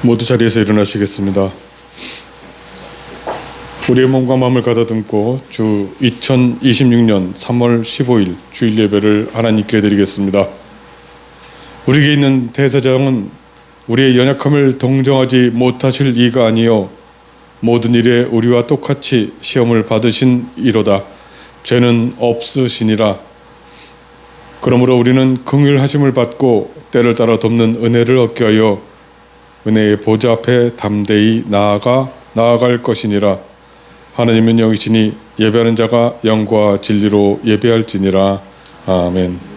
모두 자리에서 일어나시겠습니다. 우리의 몸과 마음을 가다듬고 주 2026년 3월 15일 주일 예배를 하나님께 드리겠습니다. 우리에게 있는 대제사장은 우리의 연약함을 동정하지 못하실 이가 아니요 모든 일에 우리와 똑같이 시험을 받으신 이로다. 죄는 없으시니라. 그러므로 우리는 긍휼하심을 받고 때를 따라 돕는 은혜를 얻게 하여 은혜의 보좌 앞에 담대히 나아갈 것이니라. 하나님은 영이시니 예배하는 자가 영과 진리로 예배할지니라. 아멘.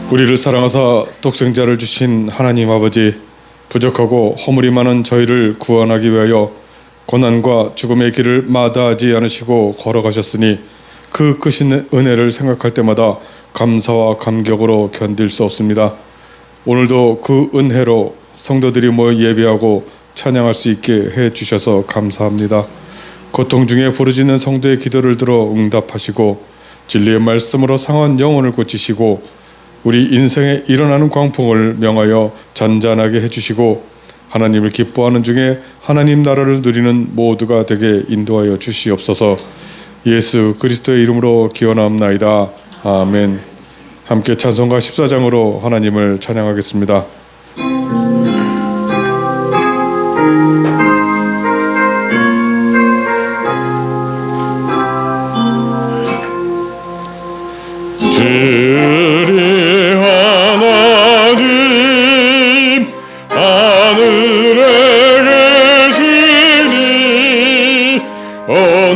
우리를 사랑하사 독생자를 주신 하나님 아버지, 부족하고 허물이 많은 저희를 구원하기 위하여 고난과 죽음의 길을 마다하지 않으시고 걸어가셨으니 그 크신 은혜를 생각할 때마다 감사와 감격으로 견딜 수 없습니다. 오늘도 그 은혜로 성도들이 모여 예배하고 찬양할 수 있게 해주셔서 감사합니다. 고통 중에 부르짖는 성도의 기도를 들어 응답하시고 진리의 말씀으로 상한 영혼을 고치시고 우리 인생에 일어나는 광풍을 명하여 잔잔하게 해주시고 하나님을 기뻐하는 중에 하나님 나라를 누리는 모두가 되게 인도하여 주시옵소서. 예수 그리스도의 이름으로 기원하옵나이다. 아멘. 함께 찬송가 14장으로 하나님을 찬양하겠습니다.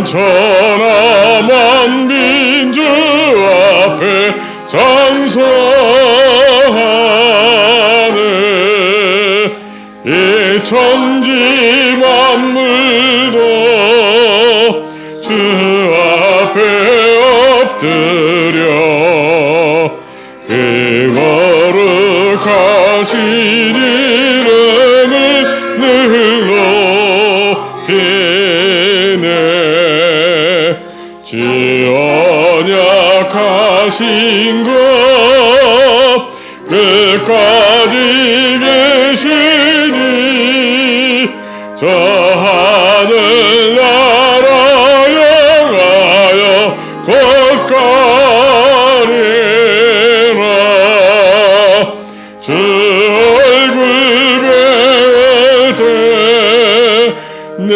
천하 만민 주 앞에 장사하네. 이 천지 만물도 주 앞에 엎드려 그 거룩하신 이름을 늘 높이네. 주 언약하신 것 끝까지 계시니 저 하늘 나라 영하여 곧 가리라. 주 얼굴 배울 때 내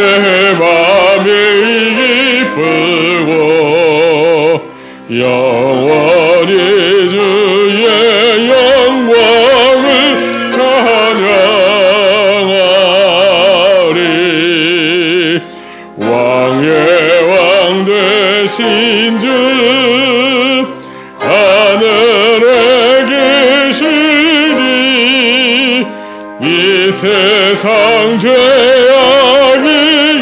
맘이 기쁘고 영원히 주의 영광을 찬양하리. 왕의 왕 되신 주 하늘에 계시니 이 세상 죄악이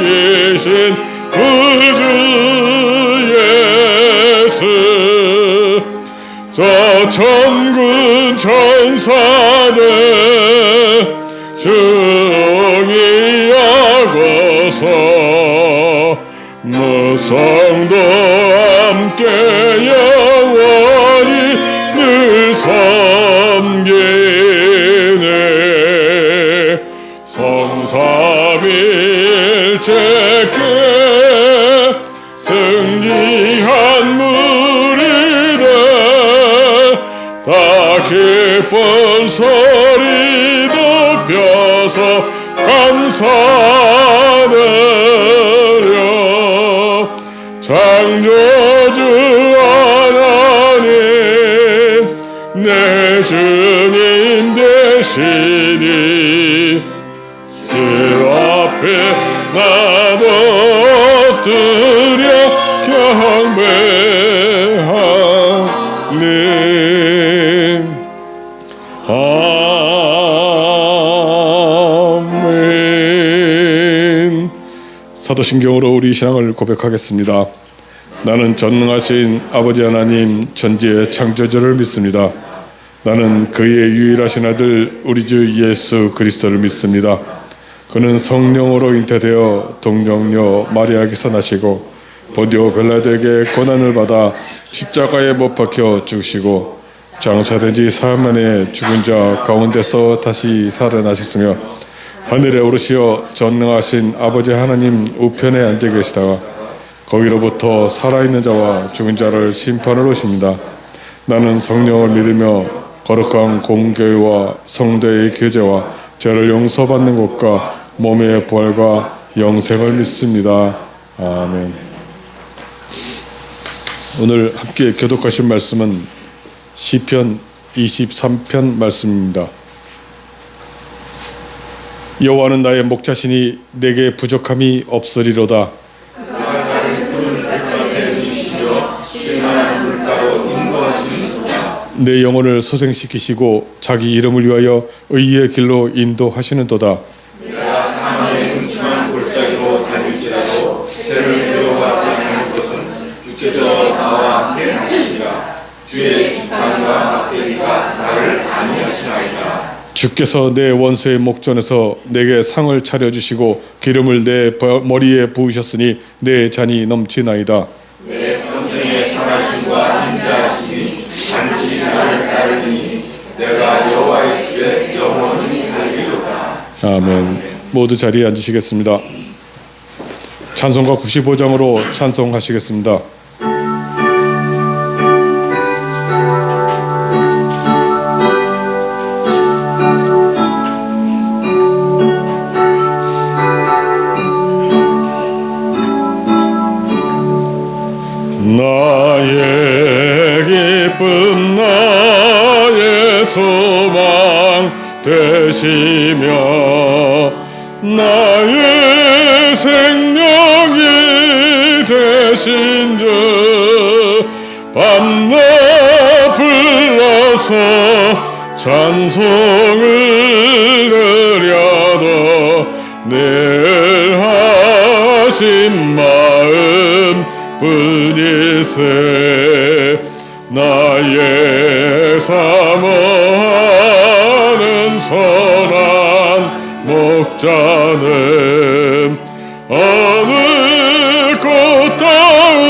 계신 구주 예수. 저 천군 천사들 중이하고서 무성도 함께 영원히 늘 섬기네. 성삼일체께 승리한 무리들 다 기쁜 소리 높여서 감사드려. 창조주 하나님 내 주님 되시니 그 앞에 나도 엎드려 경배하네. 아멘. 사도신경으로 우리 신앙을 고백하겠습니다. 나는 전능하신 아버지 하나님 천지의 창조주를 믿습니다. 나는 그의 유일하신 아들 우리 주 예수 그리스도를 믿습니다. 그는 성령으로 잉태되어 동정녀 마리아에게서 나시고 본디오 빌라도에게 고난을 받아 십자가에 못 박혀 죽으시고 장사된 지 사흘 만에 죽은 자 가운데서 다시 살아나셨으며 하늘에 오르시어 전능하신 아버지 하나님 우편에 앉아 계시다가 거기로부터 살아있는 자와 죽은 자를 심판하러 오십니다. 나는 성령을 믿으며 거룩한 공교회와 성도의 교제와 죄를 용서받는 것과 몸의 부활과 영생을 믿습니다. 아멘. 오늘 함께 교독하신 말씀은 시편 23편 말씀입니다. 여호와는 나의 목자시니 내게 부족함이 없으리로다. 내 영혼을 소생시키시고 자기 이름을 위하여 의의 길로 인도하시는도다. 내가 사망의 음침한 골짜기로 다닐지라도 때를 두려워하지 않을 것은 주께서 나와 함께 하시리라. 주의 심판과 막대기가 나를 안위하시나이다. 주께서 내 원수의 목전에서 내게 상을 차려주시고 기름을 내 머리에 부으셨으니 내 잔이 넘치나이다. 내 평생의 살아심과 인자하심이 반드시 나를 따르니 내가 여호와의 집에 영원히 살리로다. 아멘. 모두 자리에 앉으시겠습니다. 찬송가 95장으로 찬송하시겠습니다. 나의 기쁨 나의 소망 되시며 나의 생명이 되신 주 밤낮 불러서 찬송을 드려도 늘 하신 마음 뿐일세. 나의 사모하는 선한 목자는 어느 꽃다운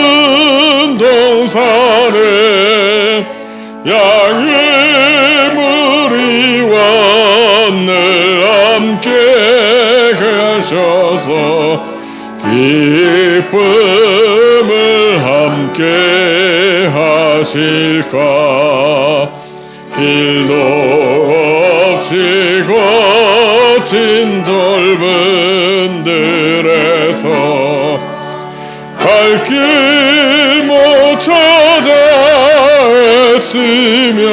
동산에 양의 무리와 늘 함께 계셔서 기쁨을 함께 하실까. 길도 없이 거친 좁은 들에서 갈 길 못 찾아 애쓰며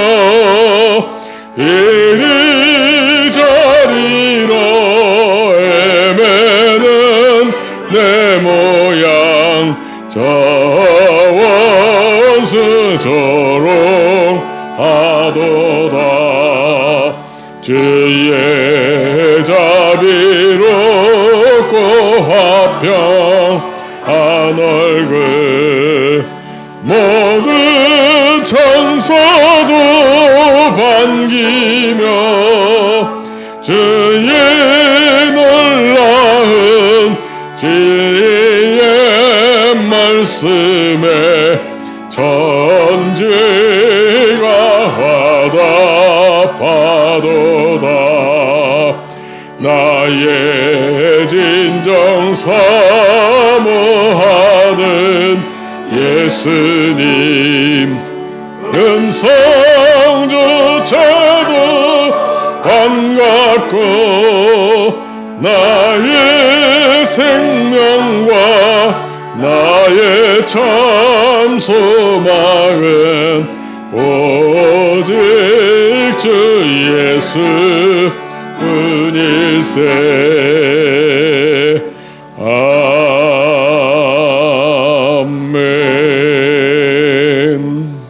이리저리로 헤매는 내 모양 저 원수 조롱하도다. 주의 자비롭고 화평한 얼굴 모든 천사도 반기며 주의 놀라운 진리의 말씀에 천지가 화답하도다. 나의 진정 사모하는 예수님 음성조차도 반갑고 나의 생명과 나의 참 소망은 오직 주 예수 뿐일세. 아멘.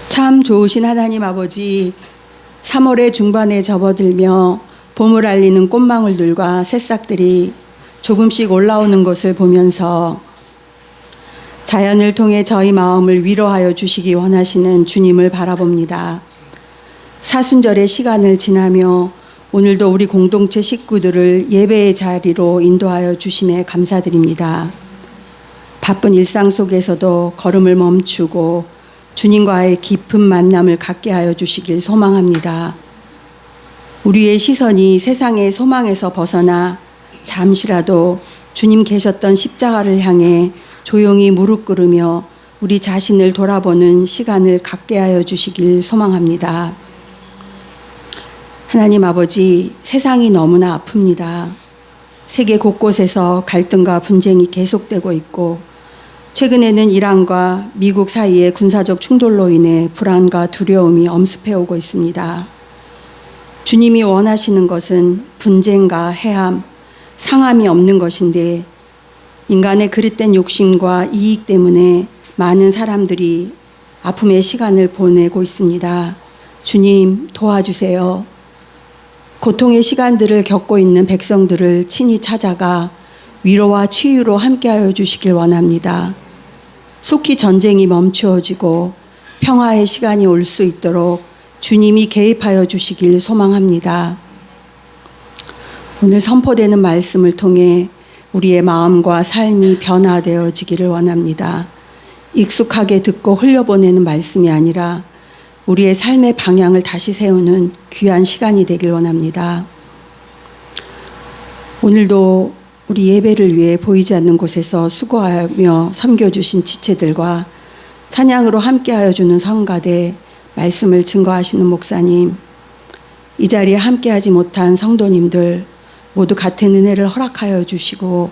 참 좋으신 하나님 아버지, 3월의 중반에 접어들며 봄을 알리는 꽃망울들과 새싹들이 조금씩 올라오는 것을 보면서 자연을 통해 저희 마음을 위로하여 주시기 원하시는 주님을 바라봅니다. 사순절의 시간을 지나며 오늘도 우리 공동체 식구들을 예배의 자리로 인도하여 주심에 감사드립니다. 바쁜 일상 속에서도 걸음을 멈추고 주님과의 깊은 만남을 갖게 하여 주시길 소망합니다. 우리의 시선이 세상의 소망에서 벗어나 잠시라도 주님 계셨던 십자가를 향해 조용히 무릎 꿇으며 우리 자신을 돌아보는 시간을 갖게 하여 주시길 소망합니다. 하나님 아버지, 세상이 너무나 아픕니다. 세계 곳곳에서 갈등과 분쟁이 계속되고 있고 최근에는 이란과 미국 사이의 군사적 충돌로 인해 불안과 두려움이 엄습해오고 있습니다. 주님이 원하시는 것은 분쟁과 해함, 상함이 없는 것인데 인간의 그릇된 욕심과 이익 때문에 많은 사람들이 아픔의 시간을 보내고 있습니다. 주님 도와주세요. 고통의 시간들을 겪고 있는 백성들을 친히 찾아가 위로와 치유로 함께하여 주시길 원합니다. 속히 전쟁이 멈추어지고 평화의 시간이 올 수 있도록 주님이 개입하여 주시길 소망합니다. 오늘 선포되는 말씀을 통해 우리의 마음과 삶이 변화되어지기를 원합니다. 익숙하게 듣고 흘려보내는 말씀이 아니라 우리의 삶의 방향을 다시 세우는 귀한 시간이 되길 원합니다. 오늘도 우리 예배를 위해 보이지 않는 곳에서 수고하며 섬겨주신 지체들과 찬양으로 함께하여 주는 성가대, 말씀을 증거하시는 목사님, 이 자리에 함께하지 못한 성도님들 모두 같은 은혜를 허락하여 주시고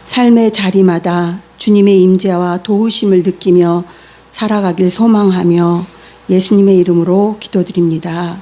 삶의 자리마다 주님의 임재와 도우심을 느끼며 살아가길 소망하며 예수님의 이름으로 기도드립니다.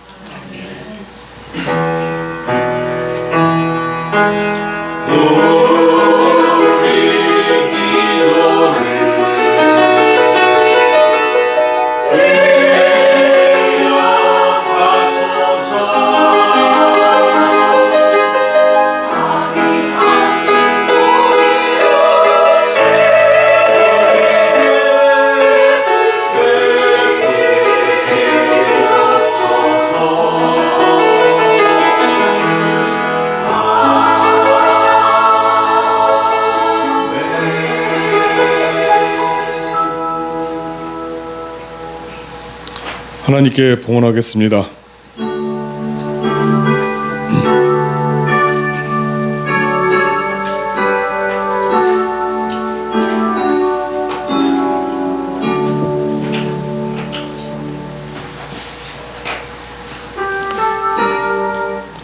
하나님께 봉헌하겠습니다.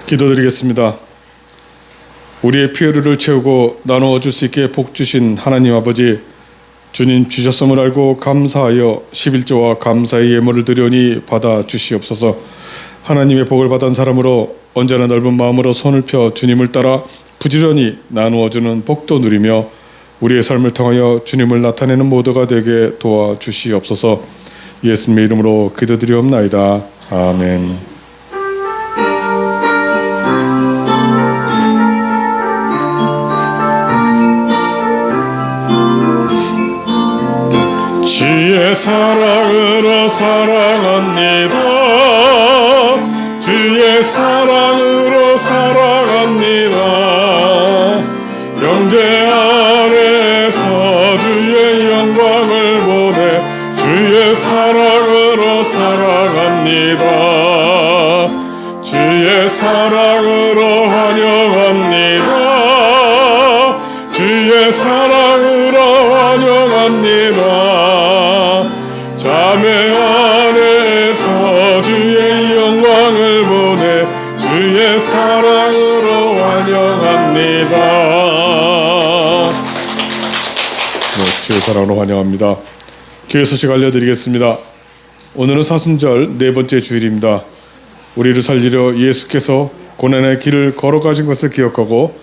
기도드리겠습니다. 우리의 피로를 채우고 나누어 줄 수 있게 복 주신 하나님 아버지, 주님 주셨음을 알고 감사하여 11조와 감사의 예물을 드려니 받아 주시옵소서. 하나님의 복을 받은 사람으로 언제나 넓은 마음으로 손을 펴 주님을 따라 부지런히 나누어 주는 복도 누리며 우리의 삶을 통하여 주님을 나타내는 모두가 되게 도와 주시옵소서. 예수님의 이름으로 기도드리옵나이다. 아멘. 주의 사랑으로 사랑합니다. 주의 사랑으로 사랑합니다. 영제 안에서 주의 영광을 보내 주의 사랑으로 사랑합니다. 주의 사랑으로 환영합니다. 주의 사랑으로 환영합니다. 자매 안에서 주의 영광을 보내 주의 사랑으로 환영합니다. 주의 사랑으로 환영합니다. 교회 소식 알려드리겠습니다. 오늘은 사순절 네 번째 주일입니다. 우리를 살리려 예수께서 고난의 길을 걸어가신 것을 기억하고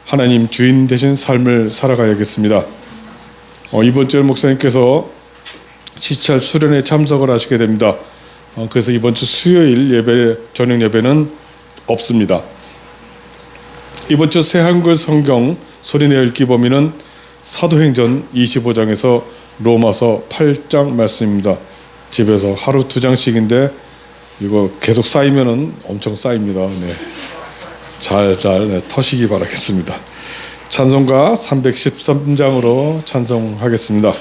하나님 주인 되신 삶을 살아가야겠습니다. 이번 주에 목사님께서 시찰 수련회 참석을 하시게 됩니다. 그래서 이번 주 수요일 예배 저녁 예배는 없습니다. 이번 주 새 한글 성경 소리내어 읽기 범위는 사도행전 25장에서 로마서 8장 말씀입니다. 집에서 하루 2장씩인데 이거 계속 쌓이면은 엄청 쌓입니다. 네. 잘 터시기 바라겠습니다. 찬송가 313장으로 찬송하겠습니다.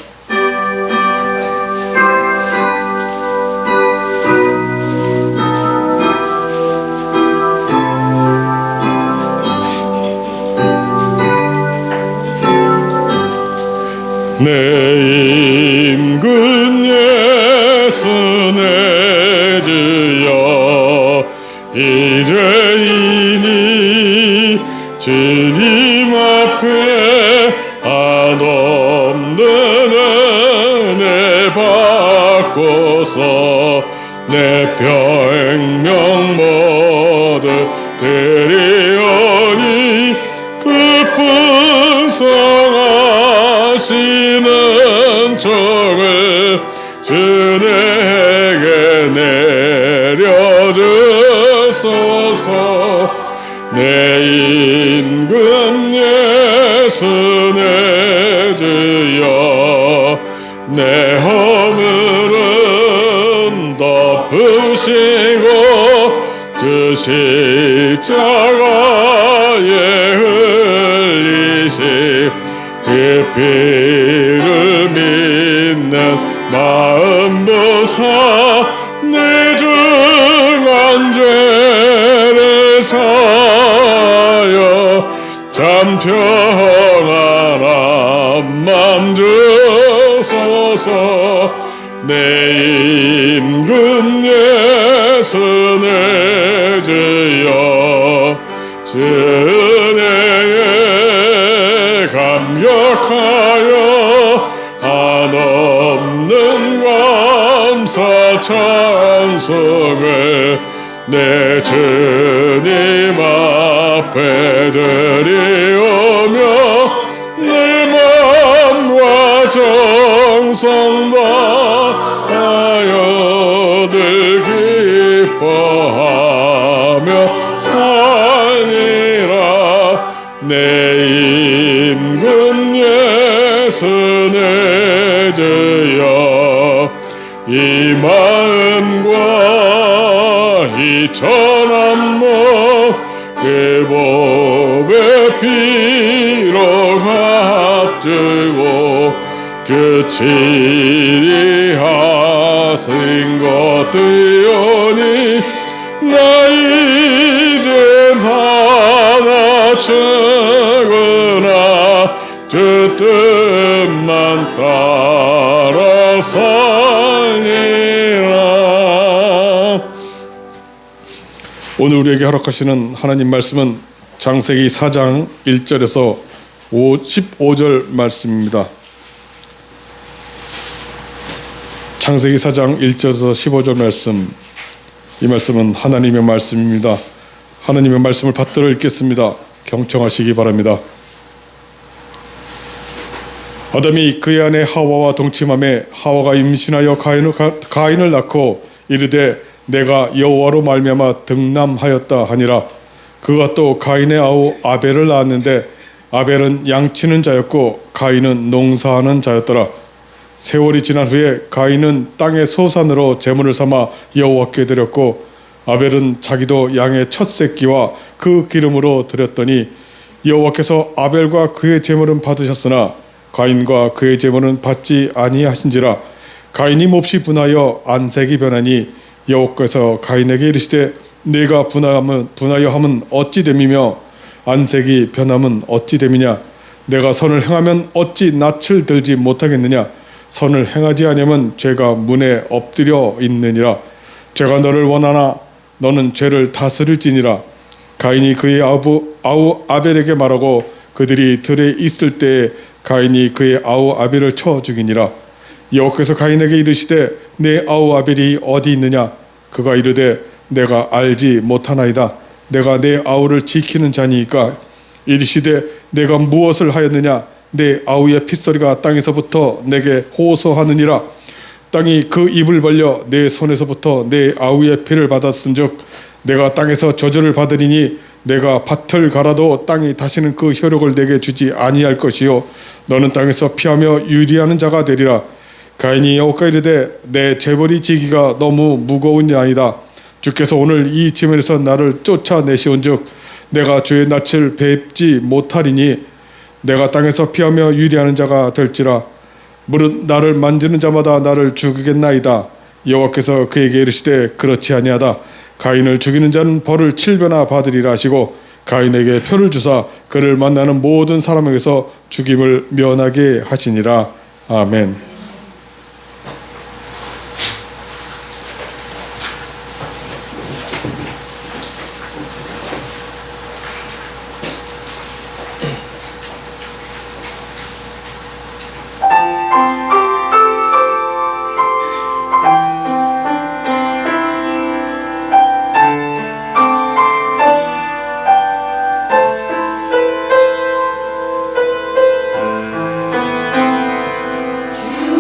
내 임근 예수 내 주여 이제이니 주님 앞에 한없는 은혜 받고서 내 병명 모두 드리오니 그 풍성하시는 종을 주내게 내려주소서. 내 임금 예수 내 주여 내 허물은 덮으시고 주 십자가에 흘리신 그 피를 믿는 마음 보사 내 중한 죄를 사하여 참 평안한 맘 주소서. 내 임금 예수 내 주여 주 은혜에 감격하여 한없는 감사 찬송을 내 주님 앞에 드리오며 내 맘과 정성 다하여 늘 기뻐하며 살리라. 내 임금 예수 내 주여 이 마음과 이 천한 몸 그 보배 피로 값주고 그 치리하신 것들이오니 나 이제 다 낮추구나 주 뜻만 따라 살리라. 오늘 우리에게 허락하시는 하나님 말씀은 창세기 4장 1절에서 15절 말씀입니다. 창세기 4장 1절에서 15절 말씀, 이 말씀은 하나님의 말씀입니다. 하나님의 말씀을 받들어 읽겠습니다. 경청하시기 바랍니다. 아담이 그의 아내 하와와 동침함에 하와가 임신하여 가인을 낳고 이르되 내가 여호와로 말미암아 등남하였다 하니라. 그가 또 가인의 아우 아벨을 낳았는데 아벨은 양치는 자였고 가인은 농사하는 자였더라. 세월이 지난 후에 가인은 땅의 소산으로 제물을 삼아 여호와께 드렸고 아벨은 자기도 양의 첫 새끼와 그 기름으로 드렸더니 여호와께서 아벨과 그의 제물은 받으셨으나 가인과 그의 제물은 받지 아니하신지라. 가인이 몹시 분하여 안색이 변하니 여호와께서 가인에게 이르시되 네가 분하여 함은 어찌 됨이며 안색이 변함은 어찌 됨이냐. 내가 선을 행하면 어찌 낯을 들지 못하겠느냐. 선을 행하지 아니하면 죄가 문에 엎드려 있느니라. 죄가 너를 원하나 너는 죄를 다스릴지니라. 가인이 그의 아우 아벨에게 말하고 그들이 들에 있을 때에 가인이 그의 아우 아벨을 쳐 죽이니라. 여호와께서 가인에게 이르시되 내 아우 아벨이 어디 있느냐. 그가 이르되 내가 알지 못하나이다. 내가 내 아우를 지키는 자니이까. 이르시되 내가 무엇을 하였느냐. 내 아우의 핏소리가 땅에서부터 내게 호소하느니라. 땅이 그 입을 벌려 내 손에서부터 내 아우의 피를 받았은즉 내가 땅에서 저주를 받으리니 내가 밭을 갈아도 땅이 다시는 그 효력을 내게 주지 아니할 것이요 너는 땅에서 피하며 유리하는 자가 되리라. 가인이 여호와께 이르되 내 재벌이 지기가 너무 무거운 아니다. 주께서 오늘 이 지면에서 나를 쫓아내시온즉 내가 주의 낯을 뵙지 못하리니 내가 땅에서 피하며 유리하는 자가 될지라. 무릇 나를 만지는 자마다 나를 죽이겠나이다. 여호와께서 그에게 이르시되 그렇지 아니하다. 가인을 죽이는 자는 벌을 7배나 받으리라 하시고 가인에게 표를 주사 그를 만나는 모든 사람에게서 죽임을 면하게 하시니라. 아멘. 주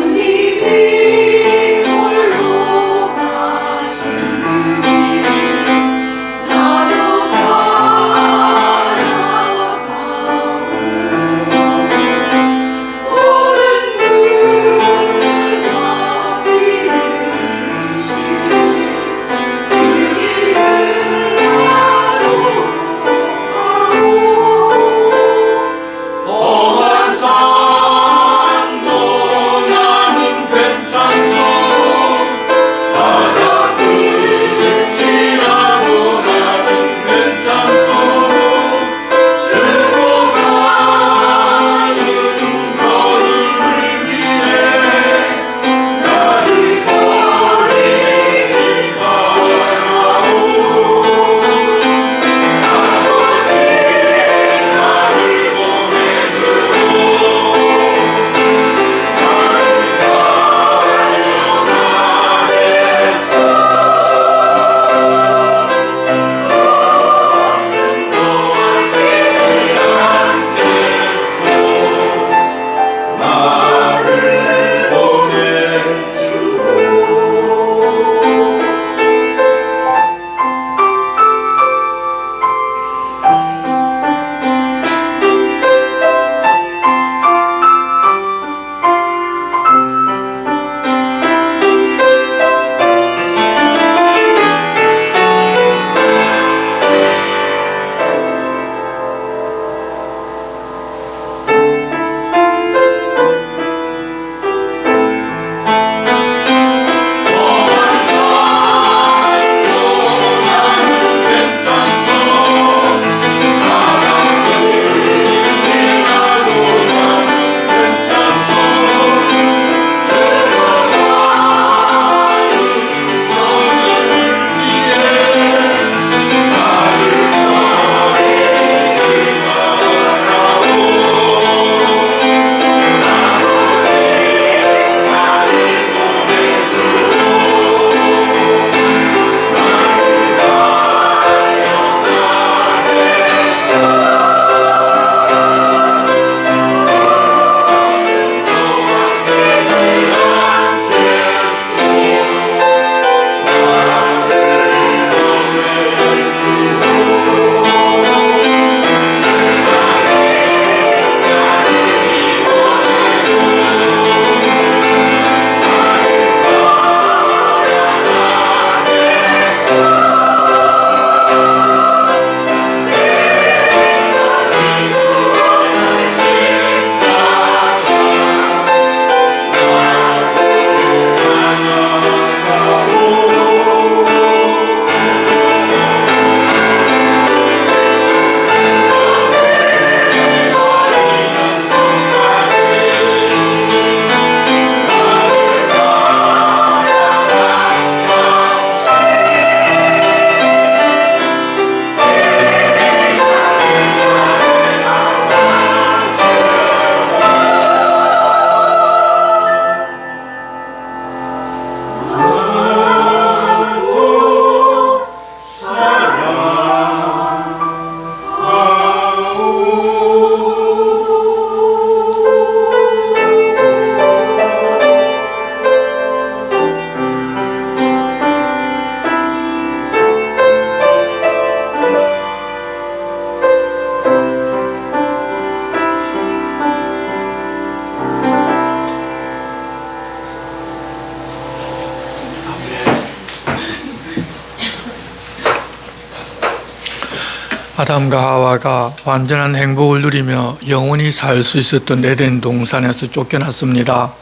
아담과 하와가 완전한 행복을 누리며 영원히 살 수 있었던 에덴 동산에서 쫓겨났습니다.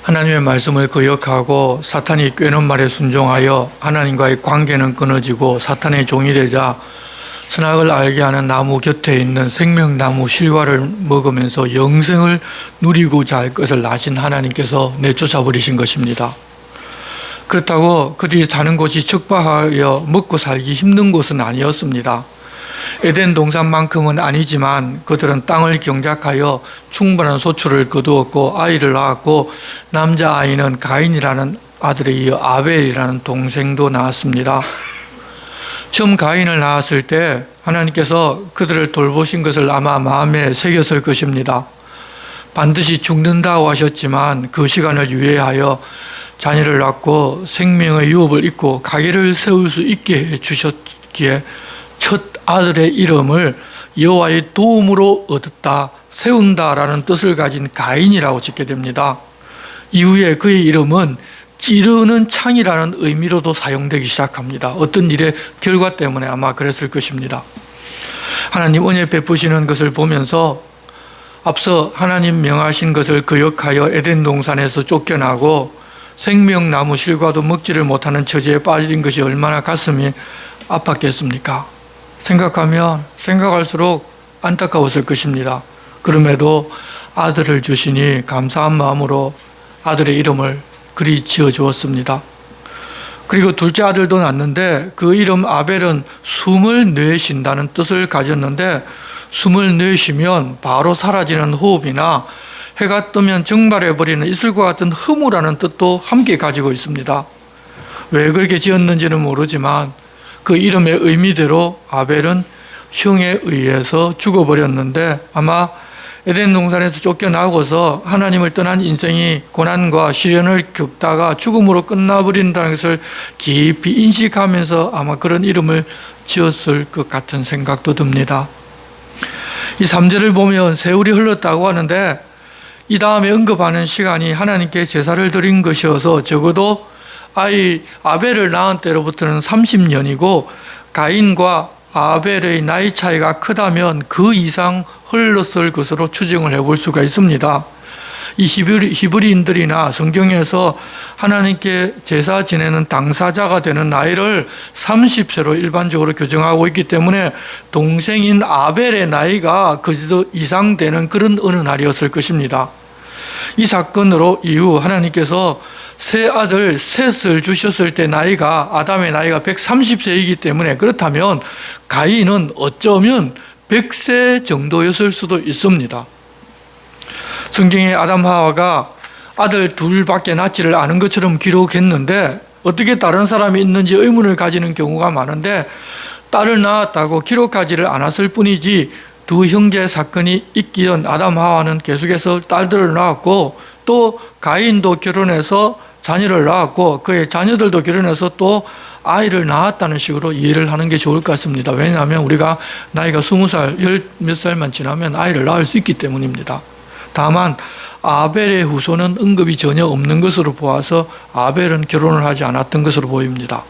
하나님의 말씀을 거역하고 사탄이 꾀는 말에 순종하여 하나님과의 관계는 끊어지고 사탄의 종이 되자 선악을 알게 하는 나무 곁에 있는 생명나무 실과를 먹으면서 영생을 누리고자 할 것을 아신 하나님께서 내쫓아 버리신 것입니다. 그렇다고 그들이 사는 곳이 척박하여 먹고 살기 힘든 곳은 아니었습니다. 에덴 동산만큼은 아니지만 그들은 땅을 경작하여 충분한 소출을 거두었고 아이를 낳았고 남자아이는 가인이라는 아들에 이어 아벨이라는 동생도 낳았습니다. 처음 가인을 낳았을 때 하나님께서 그들을 돌보신 것을 아마 마음에 새겼을 것입니다. 반드시 죽는다고 하셨지만 그 시간을 유예하여 자녀를 낳고 생명의 유업을 잇고 가게를 세울 수 있게 해주셨기에 첫 아들의 이름을 여호와의 도움으로 얻었다, 세운다라는 뜻을 가진 가인이라고 짓게 됩니다. 이후에 그의 이름은 찌르는 창이라는 의미로도 사용되기 시작합니다. 어떤 일의 결과 때문에 아마 그랬을 것입니다. 하나님 은혜 베푸시는 것을 보면서 앞서 하나님 명하신 것을 거역하여 에덴 동산에서 쫓겨나고 생명나무 실과도 먹지를 못하는 처지에 빠진 것이 얼마나 가슴이 아팠겠습니까? 생각하면 생각할수록 안타까웠을 것입니다. 그럼에도 아들을 주시니 감사한 마음으로 아들의 이름을 그리 지어주었습니다. 그리고 둘째 아들도 낳았는데 그 이름 아벨은 숨을 내쉰다는 뜻을 가졌는데 숨을 내쉬면 바로 사라지는 호흡이나 해가 뜨면 증발해버리는 이슬과 같은 흐무라는 뜻도 함께 가지고 있습니다. 왜 그렇게 지었는지는 모르지만 그 이름의 의미대로 아벨은 형에 의해서 죽어버렸는데 아마 에덴 동산에서 쫓겨나고서 하나님을 떠난 인생이 고난과 시련을 겪다가 죽음으로 끝나버린다는 것을 깊이 인식하면서 아마 그런 이름을 지었을 것 같은 생각도 듭니다. 이 3절을 보면 세월이 흘렀다고 하는데 이 다음에 언급하는 시간이 하나님께 제사를 드린 것이어서 적어도 아이 아벨을 낳은 때로부터는 30년이고 가인과 아벨의 나이 차이가 크다면 그 이상 흘렀을 것으로 추정을 해볼 수가 있습니다. 이 히브리인들이나 성경에서 하나님께 제사 지내는 당사자가 되는 나이를 30세로 일반적으로 규정하고 있기 때문에 동생인 아벨의 나이가 그 이상 되는 그런 어느 날이었을 것입니다. 이 사건으로 이후 하나님께서 새 아들 셋을 주셨을 때 나이가 아담의 나이가 130세이기 때문에 그렇다면 가인은 어쩌면 100세 정도였을 수도 있습니다. 성경에 아담 하와가 아들 둘밖에 낳지를 않은 것처럼 기록했는데 어떻게 다른 사람이 있는지 의문을 가지는 경우가 많은데 딸을 낳았다고 기록하지를 않았을 뿐이지 두 형제 사건이 있기 전 아담 하와는 계속해서 딸들을 낳았고 또 가인도 결혼해서 자녀를 낳았고 그의 자녀들도 결혼해서 또 아이를 낳았다는 식으로 이해를 하는 게 좋을 것 같습니다. 왜냐하면 우리가 나이가 20살, 10몇 살만 지나면 아이를 낳을 수 있기 때문입니다. 다만 아벨의 후손은 언급이 전혀 없는 것으로 보아서 아벨은 결혼을 하지 않았던 것으로 보입니다.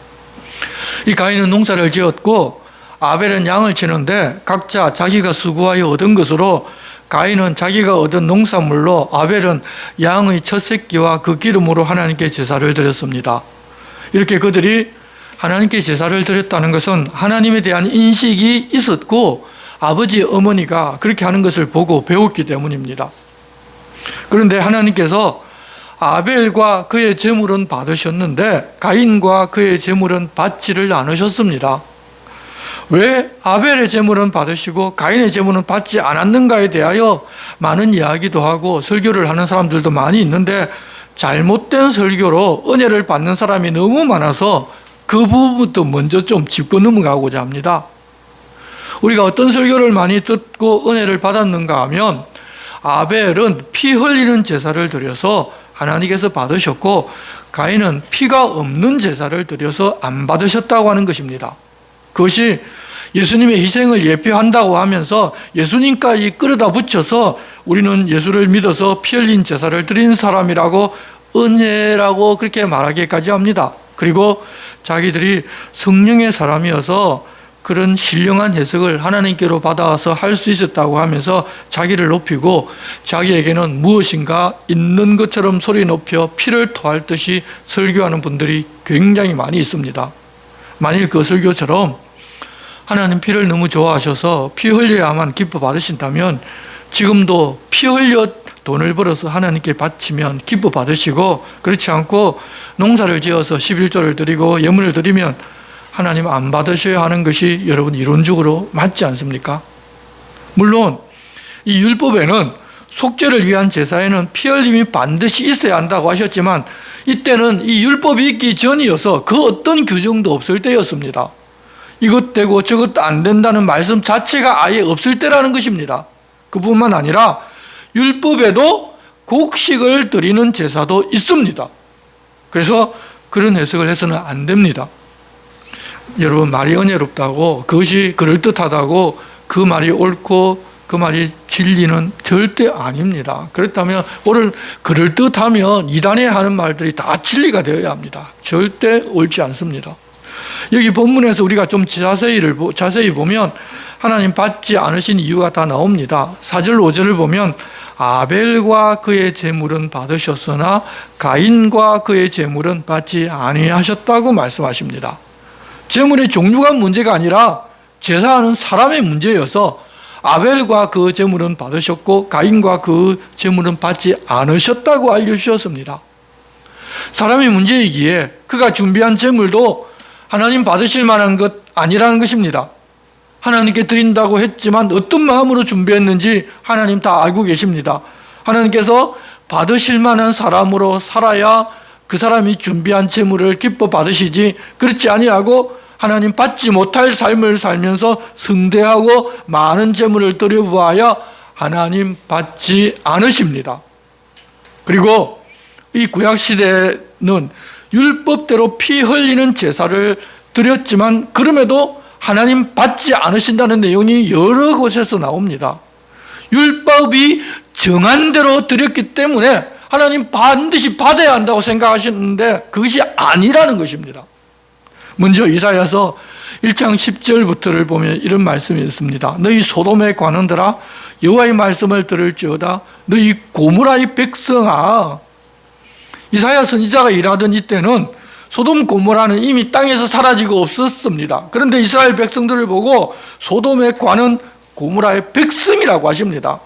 이 가인은 농사를 지었고 아벨은 양을 치는데 각자 자기가 수고하여 얻은 것으로 가인은 자기가 얻은 농산물로 아벨은 양의 첫 새끼와 그 기름으로 하나님께 제사를 드렸습니다. 이렇게 그들이 하나님께 제사를 드렸다는 것은 하나님에 대한 인식이 있었고 아버지 어머니가 그렇게 하는 것을 보고 배웠기 때문입니다. 그런데 하나님께서 아벨과 그의 제물은 받으셨는데 가인과 그의 제물은 받지를 않으셨습니다. 왜 아벨의 제물은 받으시고 가인의 제물은 받지 않았는가에 대하여 많은 이야기도 하고 설교를 하는 사람들도 많이 있는데 잘못된 설교로 은혜를 받는 사람이 너무 많아서 그 부분부터 먼저 좀 짚고 넘어가고자 합니다. 우리가 어떤 설교를 많이 듣고 은혜를 받았는가 하면 아벨은 피 흘리는 제사를 드려서 하나님께서 받으셨고 가인은 피가 없는 제사를 드려서 안 받으셨다고 하는 것입니다. 그것이 예수님의 희생을 예표한다고 하면서 예수님까지 끌어다 붙여서 우리는 예수를 믿어서 피 흘린 제사를 드린 사람이라고 은혜라고 그렇게 말하기까지 합니다. 그리고 자기들이 성령의 사람이어서 그런 신령한 해석을 하나님께로 받아서 할 수 있었다고 하면서 자기를 높이고 자기에게는 무엇인가 있는 것처럼 소리 높여 피를 토할 듯이 설교하는 분들이 굉장히 많이 있습니다. 만일 그 설교처럼 하나님 피를 너무 좋아하셔서 피 흘려야만 기뻐 받으신다면 지금도 피 흘려 돈을 벌어서 하나님께 바치면 기뻐 받으시고, 그렇지 않고 농사를 지어서 11조를 드리고 예물을 드리면 하나님 안 받으셔야 하는 것이 여러분 이론적으로 맞지 않습니까? 물론 이 율법에는 속죄를 위한 제사에는 피 흘림이 반드시 있어야 한다고 하셨지만 이때는 이 율법이 있기 전이어서 그 어떤 규정도 없을 때였습니다. 이것 되고 저것 안 된다는 말씀 자체가 아예 없을 때라는 것입니다. 그뿐만 아니라 율법에도 곡식을 드리는 제사도 있습니다. 그래서 그런 해석을 해서는 안 됩니다. 여러분, 말이 은혜롭다고 그것이 그럴듯하다고 그 말이 옳고 그 말이 진리는 절대 아닙니다. 그렇다면 오늘 그럴듯하면 이단에 하는 말들이 다 진리가 되어야 합니다. 절대 옳지 않습니다. 여기 본문에서 우리가 좀 자세히 보면 하나님 받지 않으신 이유가 다 나옵니다. 4절 5절을 보면 아벨과 그의 제물은 받으셨으나 가인과 그의 제물은 받지 아니하셨다고 말씀하십니다. 제물의 종류가 문제가 아니라 제사하는 사람의 문제여서 아벨과 그 제물은 받으셨고 가인과 그 제물은 받지 않으셨다고 알려주셨습니다. 사람의 문제이기에 그가 준비한 제물도 하나님 받으실 만한 것 아니라는 것입니다. 하나님께 드린다고 했지만 어떤 마음으로 준비했는지 하나님 다 알고 계십니다. 하나님께서 받으실 만한 사람으로 살아야 그 사람이 준비한 제물을 기뻐 받으시지, 그렇지 아니하고 하나님 받지 못할 삶을 살면서 성대하고 많은 제물을 드려보아야 하나님 받지 않으십니다. 그리고 이 구약시대는 율법대로 피 흘리는 제사를 드렸지만 그럼에도 하나님 받지 않으신다는 내용이 여러 곳에서 나옵니다. 율법이 정한 대로 드렸기 때문에 하나님 반드시 받아야 한다고 생각하시는데 그것이 아니라는 것입니다. 먼저 이사야서 1장 10절부터를 보면 이런 말씀이 있습니다. 너희 소돔에 관원들아 여호와의 말씀을 들을지어다. 너희 고모라의 백성아. 이사야 선지자가 일하던 이때는 소돔 고모라는 이미 땅에서 사라지고 없었습니다. 그런데 이스라엘 백성들을 보고 소돔에 관은 고모라의 백성이라고 하십니다.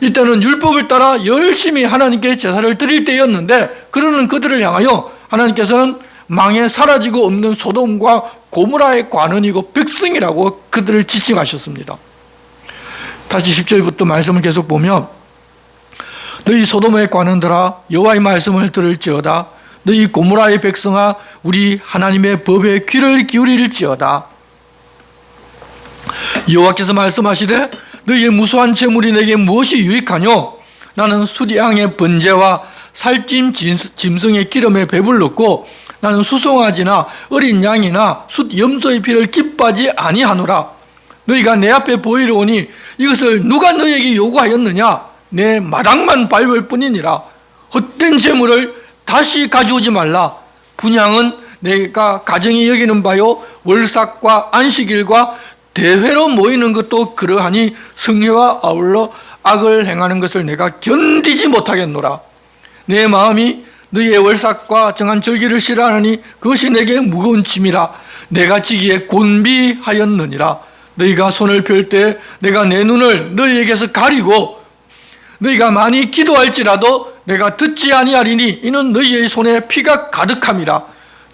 이때는 율법을 따라 열심히 하나님께 제사를 드릴 때였는데 그러는 그들을 향하여 하나님께서는 망해 사라지고 없는 소돔과 고모라의 관원이고 백성이라고 그들을 지칭하셨습니다. 다시 10절부터 말씀을 계속 보면 너희 소돔의 관원들아 여호와의 말씀을 들을지어다. 너희 고모라의 백성아 우리 하나님의 법에 귀를 기울일지어다. 여호와께서 말씀하시되 너희의 무수한 재물이 내게 무엇이 유익하뇨? 나는 수량의 번제와 살찐 짐승의 기름에 배불렀고 나는 수송아지나 어린 양이나 숫 염소의 피를 기뻐하지 아니하노라. 너희가 내 앞에 보이러 오니 이것을 누가 너희에게 요구하였느냐? 내 마당만 밟을 뿐이니라. 헛된 재물을 다시 가져오지 말라. 분향은 내가 가정이 여기는 바요 월삭과 안식일과 대회로 모이는 것도 그러하니 성회와 아울러 악을 행하는 것을 내가 견디지 못하겠노라. 내 마음이 너희의 월삭과 정한 절기를 싫어하느니 그것이 내게 무거운 짐이라. 내가 지기에 곤비하였느니라. 너희가 손을 펼 때 내가 내 눈을 너희에게서 가리고 너희가 많이 기도할지라도 내가 듣지 아니하리니 이는 너희의 손에 피가 가득함이라.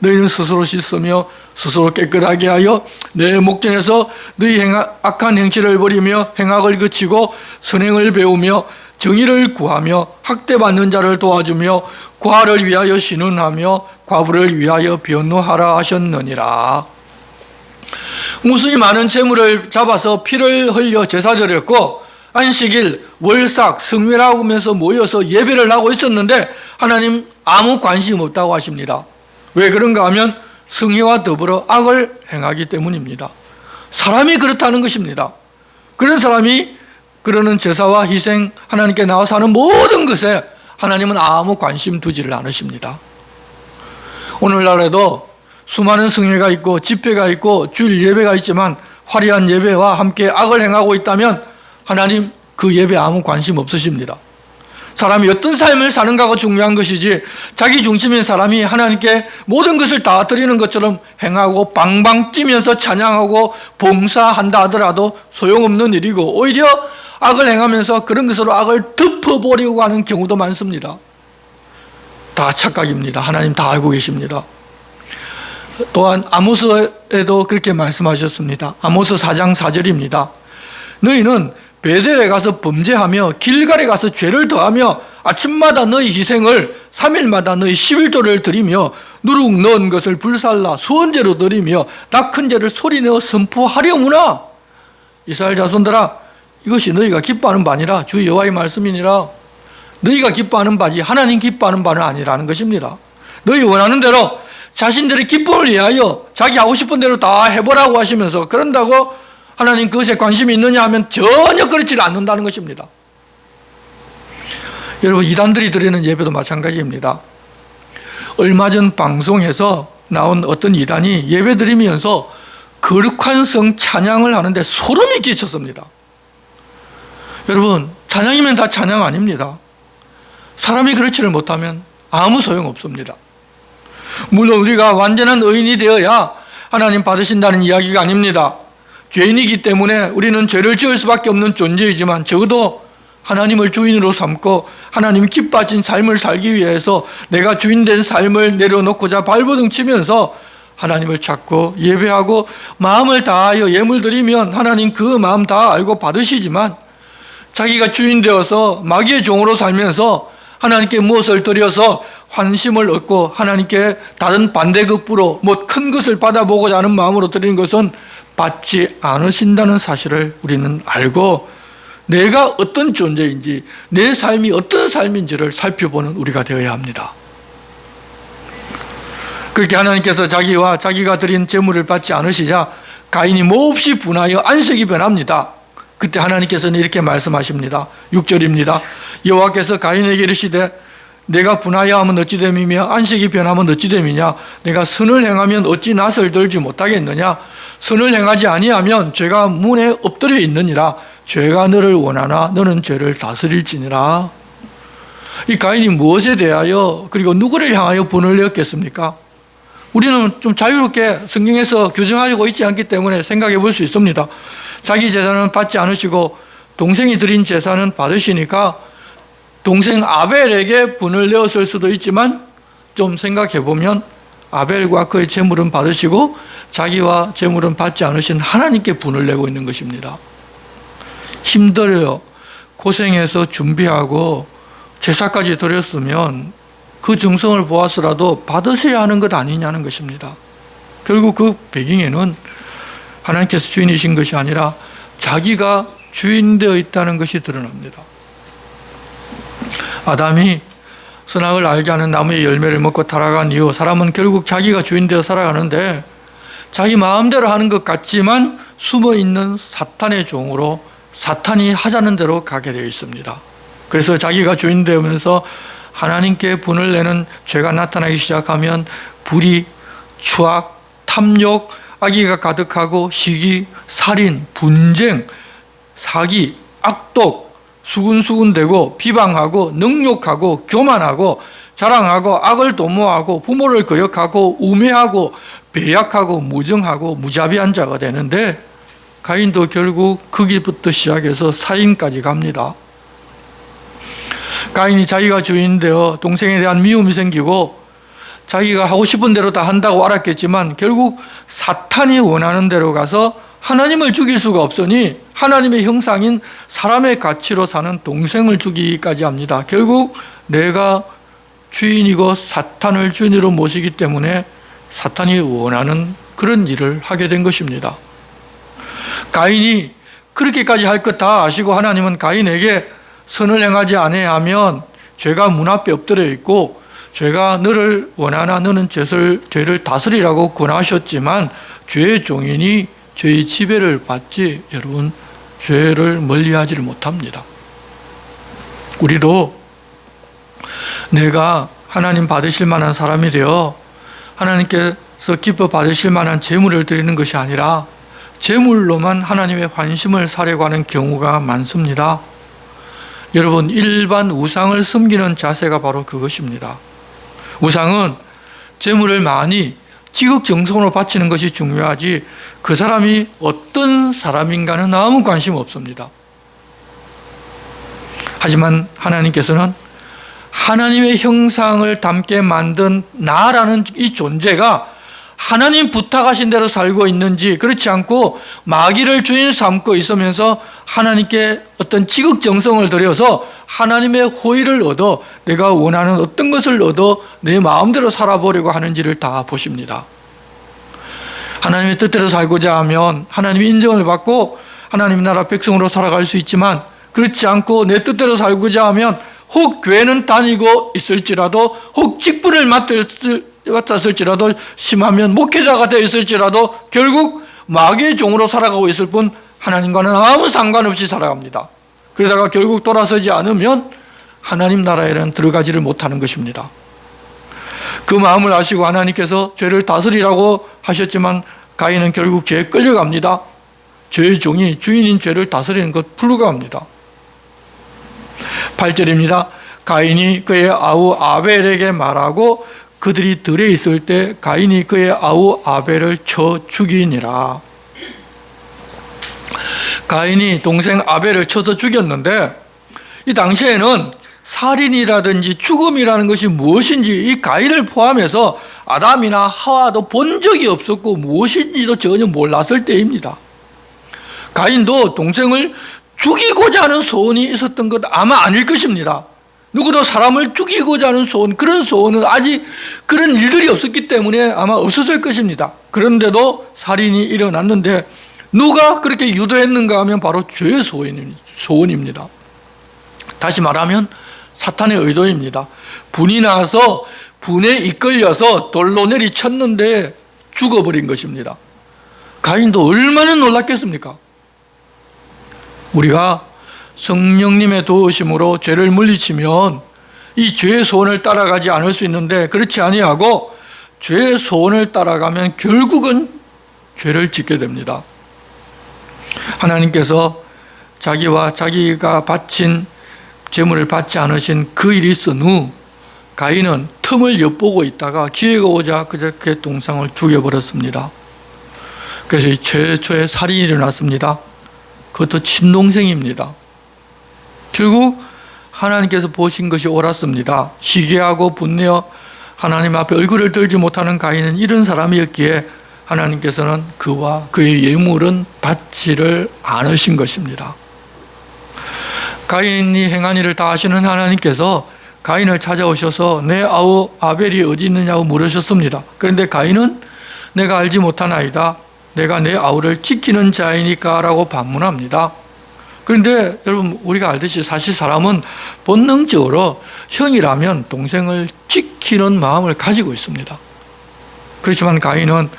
너희는 스스로 씻으며 스스로 깨끗하게 하여 내 목전에서 너희 악한 행실을 버리며 행악을 그치고 선행을 배우며 정의를 구하며 학대받는 자를 도와주며 과를 위하여 신원하며 과부를 위하여 변호하라 하셨느니라. 무수히 많은 재물을 잡아서 피를 흘려 제사드렸고 안식일, 월삭, 성회라고 하면서 모여서 예배를 하고 있었는데 하나님 아무 관심 없다고 하십니다. 왜 그런가 하면 성회와 더불어 악을 행하기 때문입니다. 사람이 그렇다는 것입니다. 그런 사람이 그러는 제사와 희생, 하나님께 나와서 하는 모든 것에 하나님은 아무 관심 두지를 않으십니다. 오늘날에도 수많은 성회가 있고 집회가 있고 주일 예배가 있지만 화려한 예배와 함께 악을 행하고 있다면 하나님 그 예배에 아무 관심 없으십니다. 사람이 어떤 삶을 사는가가 중요한 것이지 자기 중심인 사람이 하나님께 모든 것을 다 드리는 것처럼 행하고 방방 뛰면서 찬양하고 봉사한다 하더라도 소용없는 일이고 오히려 악을 행하면서 그런 것으로 악을 덮어버리고 하는 경우도 많습니다. 다 착각입니다. 하나님 다 알고 계십니다. 또한 아모스에도 그렇게 말씀하셨습니다. 아모스 4장 4절입니다. 너희는 베델에 가서 범죄하며 길갈에 가서 죄를 더하며 아침마다 너희 희생을 3일마다 너희 11조를 드리며 누룩 넣은 것을 불살라 수원제로 드리며 낙큰 죄를 소리내어 선포하려무나. 이스라엘 자손들아, 이것이 너희가 기뻐하는 바 아니라 주 여호와의 말씀이니라. 너희가 기뻐하는 바지 하나님 기뻐하는 바는 아니라는 것입니다. 너희 원하는 대로 자신들의 기쁨을 위하여 자기 하고 싶은 대로 다 해보라고 하시면서 그런다고 하나님 그것에 관심이 있느냐 하면 전혀 그렇지 않는다는 것입니다. 여러분, 이단들이 드리는 예배도 마찬가지입니다. 얼마 전 방송에서 나온 어떤 이단이 예배 드리면서 거룩한 성 찬양을 하는데 소름이 끼쳤습니다. 여러분, 찬양이면 다 찬양 아닙니다. 사람이 그렇지를 못하면 아무 소용없습니다. 물론 우리가 완전한 의인이 되어야 하나님 받으신다는 이야기가 아닙니다. 죄인이기 때문에 우리는 죄를 지을 수밖에 없는 존재이지만 적어도 하나님을 주인으로 삼고 하나님 기뻐하신 삶을 살기 위해서 내가 주인된 삶을 내려놓고자 발버둥 치면서 하나님을 찾고 예배하고 마음을 다하여 예물 드리면 하나님 그 마음 다 알고 받으시지만 자기가 주인 되어서 마귀의 종으로 살면서 하나님께 무엇을 드려서 환심을 얻고 하나님께 다른 반대급부로 뭐 큰 것을 받아보고자 하는 마음으로 드리는 것은 받지 않으신다는 사실을 우리는 알고 내가 어떤 존재인지 내 삶이 어떤 삶인지를 살펴보는 우리가 되어야 합니다. 그렇게 하나님께서 자기와 자기가 드린 제물을 받지 않으시자 가인이 몹시 분하여 안색이 변합니다. 그때 하나님께서는 이렇게 말씀하십니다. 6절입니다. 여호와께서 가인에게 이르시되 내가 분하여 하면 어찌 됨이며 안색이 변하면 어찌 됨이냐. 내가 선을 행하면 어찌 낯을 들지 못하겠느냐. 선을 행하지 아니하면 죄가 문에 엎드려 있느니라. 죄가 너를 원하나 너는 죄를 다스릴지니라. 이 가인이 무엇에 대하여 그리고 누구를 향하여 분을 내었겠습니까? 우리는 좀 자유롭게 성경에서 규정하고 있지 않기 때문에 생각해 볼 수 있습니다. 자기 재산은 받지 않으시고 동생이 드린 재산은 받으시니까 동생 아벨에게 분을 내었을 수도 있지만 좀 생각해 보면 아벨과 그의 재물은 받으시고 자기와 재물은 받지 않으신 하나님께 분을 내고 있는 것입니다. 힘들어요. 고생해서 준비하고 제사까지 드렸으면 그 정성을 보아서라도 받으셔야 하는 것 아니냐는 것입니다. 결국 그 배경에는 하나님께서 주인이신 것이 아니라 자기가 주인되어 있다는 것이 드러납니다. 아담이 선악을 알게 하는 나무의 열매를 먹고 타락한 이후 사람은 결국 자기가 주인되어 살아가는데 자기 마음대로 하는 것 같지만 숨어있는 사탄의 종으로 사탄이 하자는 대로 가게 되어 있습니다. 그래서 자기가 주인되면서 하나님께 분을 내는 죄가 나타나기 시작하면 불의, 추악, 탐욕, 악의가 가득하고 시기, 살인, 분쟁, 사기, 악독, 수군수군대고 비방하고 능욕하고 교만하고 자랑하고 악을 도모하고 부모를 거역하고 우매하고 배약하고 무정하고 무자비한 자가 되는데 가인도 결국 거기부터 시작해서 살인까지 갑니다. 가인이 자기가 주인되어 동생에 대한 미움이 생기고 자기가 하고 싶은 대로 다 한다고 알았겠지만 결국 사탄이 원하는 대로 가서 하나님을 죽일 수가 없으니 하나님의 형상인 사람의 가치로 사는 동생을 죽이기까지 합니다. 결국 내가 주인이고 사탄을 주인으로 모시기 때문에 사탄이 원하는 그런 일을 하게 된 것입니다. 가인이 그렇게까지 할 것 다 아시고 하나님은 가인에게 선을 행하지 아니하면 죄가 문 앞에 엎드려 있고 죄가 너를 원하나 너는 죄를 다스리라고 권하셨지만 죄의 종인이 죄의 지배를 받지 여러분 죄를 멀리하지를 못합니다. 우리도 내가 하나님 받으실 만한 사람이 되어 하나님께서 기뻐 받으실 만한 제물을 드리는 것이 아니라 재물로만 하나님의 환심을 사려고 하는 경우가 많습니다. 여러분, 일반 우상을 섬기는 자세가 바로 그것입니다. 우상은 재물을 많이 지극정성으로 바치는 것이 중요하지 그 사람이 어떤 사람인가는 아무 관심 없습니다. 하지만 하나님께서는 하나님의 형상을 담게 만든 나라는 이 존재가 하나님 부탁하신 대로 살고 있는지, 그렇지 않고 마귀를 주인 삼고 있으면서 하나님께 어떤 지극정성을 들여서 하나님의 호의를 얻어 내가 원하는 어떤 것을 얻어 내 마음대로 살아보려고 하는지를 다 보십니다. 하나님의 뜻대로 살고자 하면 하나님의 인정을 받고 하나님 나라 백성으로 살아갈 수 있지만, 그렇지 않고 내 뜻대로 살고자 하면 혹 교회는 다니고 있을지라도, 혹 직분을 맡았을지라도, 심하면 목회자가 되어 있을지라도 결국 마귀의 종으로 살아가고 있을 뿐 하나님과는 아무 상관없이 살아갑니다. 그러다가 결국 돌아서지 않으면 하나님 나라에는 들어가지를 못하는 것입니다. 그 마음을 아시고 하나님께서 죄를 다스리라고 하셨지만 가인은 결국 죄에 끌려갑니다. 죄의 종이 주인인 죄를 다스리는 것 불가합니다. 8절입니다. 가인이 그의 아우 아벨에게 말하고 그들이 들에 있을 때 가인이 그의 아우 아벨을 쳐 죽이니라. 가인이 동생 아벨을 쳐서 죽였는데, 이 당시에는 살인이라든지 죽음이라는 것이 무엇인지 이 가인을 포함해서 아담이나 하와도 본 적이 없었고 무엇인지도 전혀 몰랐을 때입니다. 가인도 동생을 죽이고자 하는 소원이 있었던 것 아마 아닐 것입니다. 누구도 사람을 죽이고자 하는 소원, 그런 소원은 아직 그런 일들이 없었기 때문에 아마 없었을 것입니다. 그런데도 살인이 일어났는데 누가 그렇게 유도했는가 하면 바로 죄의 소원입니다. 다시 말하면 사탄의 의도입니다. 분이 나서 분에 이끌려서 돌로 내리쳤는데 죽어버린 것입니다. 가인도 얼마나 놀랐겠습니까? 우리가 성령님의 도우심으로 죄를 물리치면 이 죄의 소원을 따라가지 않을 수 있는데, 그렇지 아니하고 죄의 소원을 따라가면 결국은 죄를 짓게 됩니다. 하나님께서 자기와 자기가 바친 재물을 받지 않으신 그 일이 있은 후 가인은 틈을 엿보고 있다가 기회가 오자 그렇게 동생을 죽여버렸습니다. 그래서 최초의 살인이 일어났습니다. 그것도 친동생입니다. 결국 하나님께서 보신 것이 옳았습니다. 시기하고 분내어 하나님 앞에 얼굴을 들지 못하는 가인은 이런 사람이었기에 하나님께서는 그와 그의 예물은 받지를 않으신 것입니다. 가인이 행한 일을 다 아시는 하나님께서 가인을 찾아오셔서 내 아우 아벨이 어디 있느냐고 물으셨습니다. 그런데 가인은 내가 알지 못하나이다. 내가 내 아우를 지키는 자이니까 라고 반문합니다. 그런데 여러분, 우리가 알듯이 사실 사람은 본능적으로 형이라면 동생을 지키는 마음을 가지고 있습니다. 그렇지만 가인은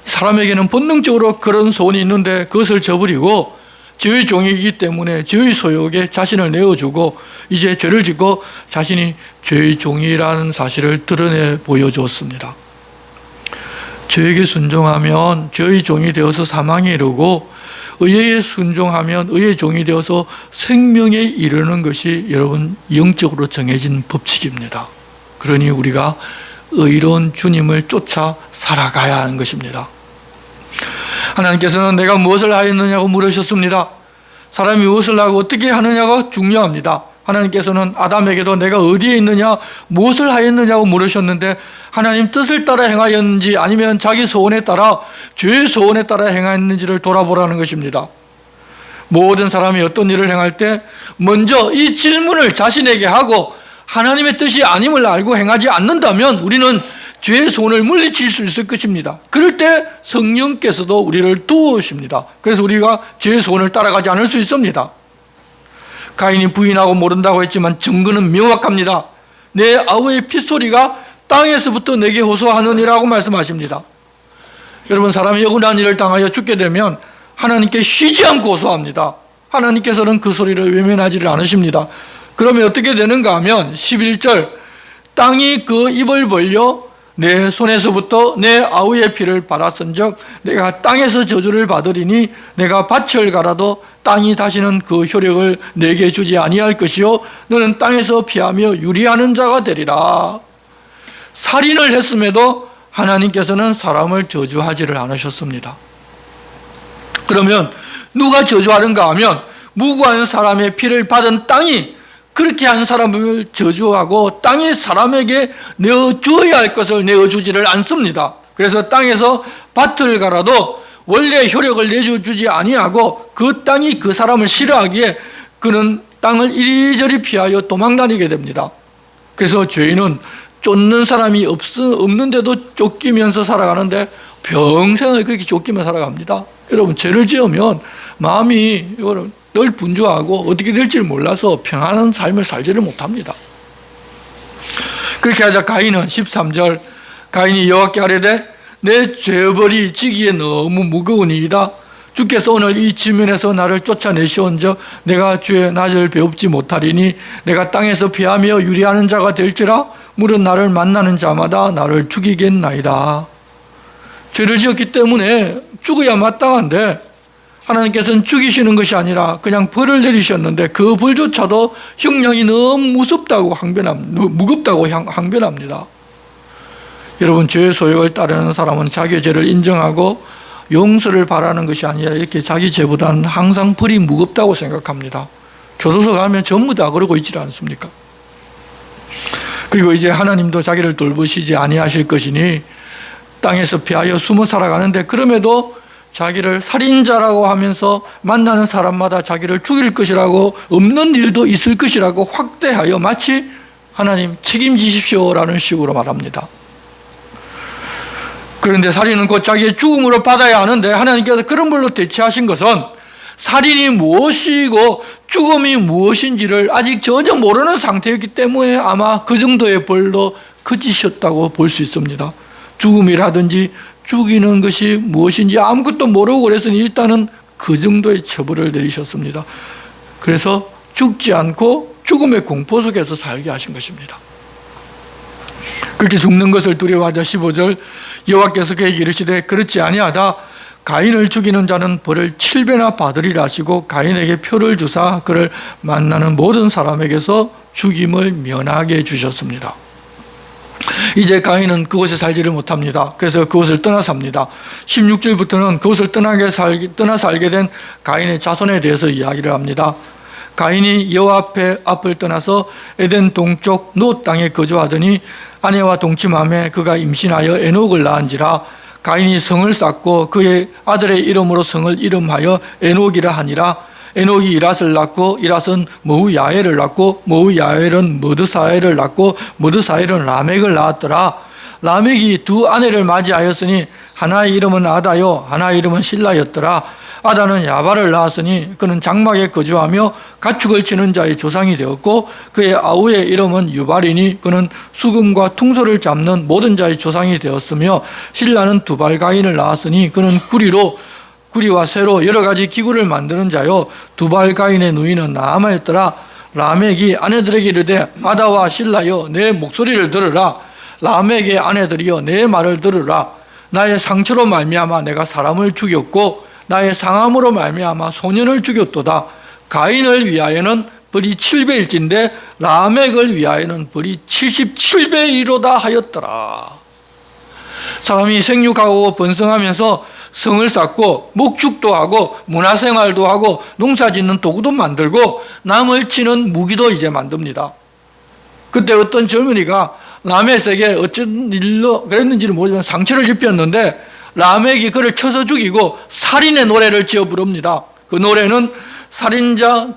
사람에게는 본능적으로 그런 소원이 있는데 그것을 저버리고 죄의 종이기 때문에 죄의 소욕에 자신을 내어주고 이제 죄를 짓고 자신이 죄의 종이라는 사실을 드러내 보여주었습니다. 죄에게 순종하면 죄의 종이 되어서 사망에 이르고 의에 순종하면 의의 종이 되어서 생명에 이르는 것이 여러분 영적으로 정해진 법칙입니다. 그러니 우리가 의로운 주님을 쫓아 살아가야 하는 것입니다. 하나님께서는 내가 무엇을 하였느냐고 물으셨습니다. 사람이 무엇을 하고 어떻게 하느냐가 중요합니다. 하나님께서는 아담에게도 내가 어디에 있느냐, 무엇을 하였느냐고 물으셨는데 하나님 뜻을 따라 행하였는지 아니면 자기 소원에 따라, 죄의 소원에 따라 행하였는지를 돌아보라는 것입니다. 모든 사람이 어떤 일을 행할 때 먼저 이 질문을 자신에게 하고 하나님의 뜻이 아님을 알고 행하지 않는다면 우리는 죄의 소원을 물리칠 수 있을 것입니다. 그럴 때 성령께서도 우리를 도우십니다. 그래서 우리가 죄의 소원을 따라가지 않을 수 있습니다. 가인이 부인하고 모른다고 했지만 증거는 명확합니다. 내 아우의 핏소리가 땅에서부터 내게 호소하느니라고 말씀하십니다. 여러분, 사람이 억울한 일을 당하여 죽게 되면 하나님께 쉬지 않고 호소합니다. 하나님께서는 그 소리를 외면하지를 않으십니다. 그러면 어떻게 되는가 하면 11절 땅이 그 입을 벌려 내 손에서부터 내 아우의 피를 받았은즉 내가 땅에서 저주를 받으리니 내가 밭을 갈아도 땅이 다시는 그 효력을 내게 주지 아니할 것이요 너는 땅에서 피하며 유리하는 자가 되리라. 살인을 했음에도 하나님께서는 사람을 저주하지를 않으셨습니다. 그러면 누가 저주하는가 하면 무고한 사람의 피를 받은 땅이 그렇게 한 사람을 저주하고 땅이 사람에게 내어주어야 할 것을 내어주지를 않습니다. 그래서 땅에서 밭을 갈아도 원래 효력을 내주지 아니하고 그 땅이 그 사람을 싫어하기에 그는 땅을 이리저리 피하여 도망다니게 됩니다. 그래서 죄인은 쫓는 사람이 없는데도 쫓기면서 살아가는데 평생을 그렇게 쫓기며 살아갑니다. 여러분, 죄를 지으면 마음이 늘 분주하고 어떻게 될지를 몰라서 평안한 삶을 살지를 못합니다. 그렇게 하자 가인은 13절 가인이 여호와께 아뢰되 내 죄벌이 지기에 너무 무거우니이다. 주께서 오늘 이 지면에서 나를 쫓아내시온즉 내가 주의 낯을 배웁지 못하리니 내가 땅에서 피하며 유리하는 자가 될지라 물은 나를 만나는 자마다 나를 죽이겠나이다. 죄를 지었기 때문에 죽어야 마땅한데 하나님께서는 죽이시는 것이 아니라 그냥 벌을 내리셨는데 그 벌조차도 형량이 너무 무겁다고 항변합니다. 여러분, 죄의 소욕을 따르는 사람은 자기의 죄를 인정하고 용서를 바라는 것이 아니라 이렇게 자기 죄보다는 항상 벌이 무겁다고 생각합니다. 교도소 가면 전부 다 그러고 있지 않습니까? 그리고 이제 하나님도 자기를 돌보시지 아니하실 것이니 땅에서 피하여 숨어 살아가는데 그럼에도 자기를 살인자라고 하면서 만나는 사람마다 자기를 죽일 것이라고 없는 일도 있을 것이라고 확대하여 마치 하나님 책임지십시오라는 식으로 말합니다. 그런데 살인은 곧 자기의 죽음으로 받아야 하는데 하나님께서 그런 걸로 대체하신 것은 살인이 무엇이고 죽음이 무엇인지를 아직 전혀 모르는 상태였기 때문에 아마 그 정도의 벌로 그치셨다고 볼 수 있습니다. 죽음이라든지 죽이는 것이 무엇인지 아무것도 모르고 그랬으니 일단은 그 정도의 처벌을 내리셨습니다. 그래서 죽지 않고 죽음의 공포 속에서 살게 하신 것입니다. 그렇게 죽는 것을 두려워하자 15절 여호와께서 그에게 이르시되 그렇지 아니하다. 가인을 죽이는 자는 벌을 7배나 받으리라 하시고 가인에게 표를 주사 그를 만나는 모든 사람에게서 죽임을 면하게 해주셨습니다. 이제 가인은 그곳에 살지를 못합니다. 그래서 그곳을 떠나 삽니다. 16절부터는 그곳을 떠나 살게 된 가인의 자손에 대해서 이야기를 합니다. 가인이 여호와 앞을 떠나서 에덴 동쪽 노 땅에 거주하더니 아내와 동침하며 그가 임신하여 에녹을 낳은지라. 가인이 성을 쌓고 그의 아들의 이름으로 성을 이름하여 에녹이라 하니라. 에녹이 이랏을 낳고 이랏은 머우야엘을 낳고 머우야엘은 머드사엘을 낳고 머드사엘은 라멕을 낳았더라. 라멕이 두 아내를 맞이하였으니 하나의 이름은 아다요 하나의 이름은 실라였더라. 아다는 야발을 낳았으니 그는 장막에 거주하며 가축을 치는 자의 조상이 되었고 그의 아우의 이름은 유발이니 그는 수금과 퉁소를 잡는 모든 자의 조상이 되었으며 실라는 두발가인을 낳았으니 그는 구리와 쇠로 여러 가지 기구를 만드는 자요 두발가인의 누이는 나아마였더라. 라멕이 아내들에게 이르되 아다와 실라여 내 목소리를 들으라. 라멕의 아내들이여 내 말을 들으라. 나의 상처로 말미암아 내가 사람을 죽였고 나의 상함으로 말미암아 소년을 죽였도다. 가인을 위하여는 벌이 7배일진데 라멕을 위하여는 벌이 77배이로다 하였더라. 사람이 생육하고 번성하면서 성을 쌓고 목축도 하고 문화생활도 하고 농사짓는 도구도 만들고 남을 치는 무기도 이제 만듭니다. 그때 어떤 젊은이가 라멕에게 어쩐 일로 그랬는지는 모르지만 상처를 입혔는데 라멕이 그를 쳐서 죽이고 살인의 노래를 지어 부릅니다. 그 노래는 살인자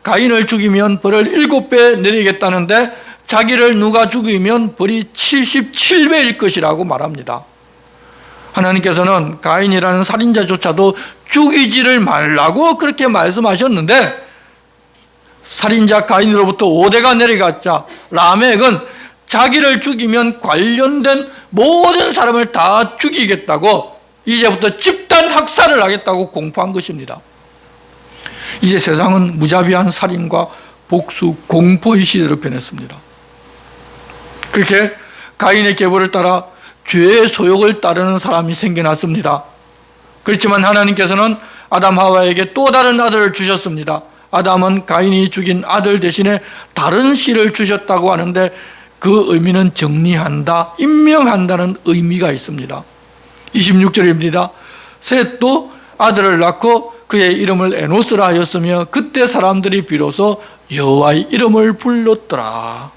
가인을 죽이면 벌을 7배 내리겠다는데 자기를 누가 죽이면 벌이 77배일 것이라고 말합니다. 하나님께서는 가인이라는 살인자조차도 죽이지를 말라고 그렇게 말씀하셨는데 살인자 가인으로부터 5대가 내려갔자 라멕은 자기를 죽이면 관련된 모든 사람을 다 죽이겠다고 이제부터 집단 학살을 하겠다고 공포한 것입니다. 이제 세상은 무자비한 살인과 복수, 공포의 시대로 변했습니다. 그렇게 가인의 계보를 따라 죄의 소욕을 따르는 사람이 생겨났습니다. 그렇지만 하나님께서는 아담 하와에게 또 다른 아들을 주셨습니다. 아담은 가인이 죽인 아들 대신에 다른 씨를 주셨다고 하는데 그 의미는 정리한다, 임명한다는 의미가 있습니다. 26절입니다. 셋도 아들을 낳고 그의 이름을 에노스라 하였으며 그때 사람들이 비로소 여호와의 이름을 불렀더라.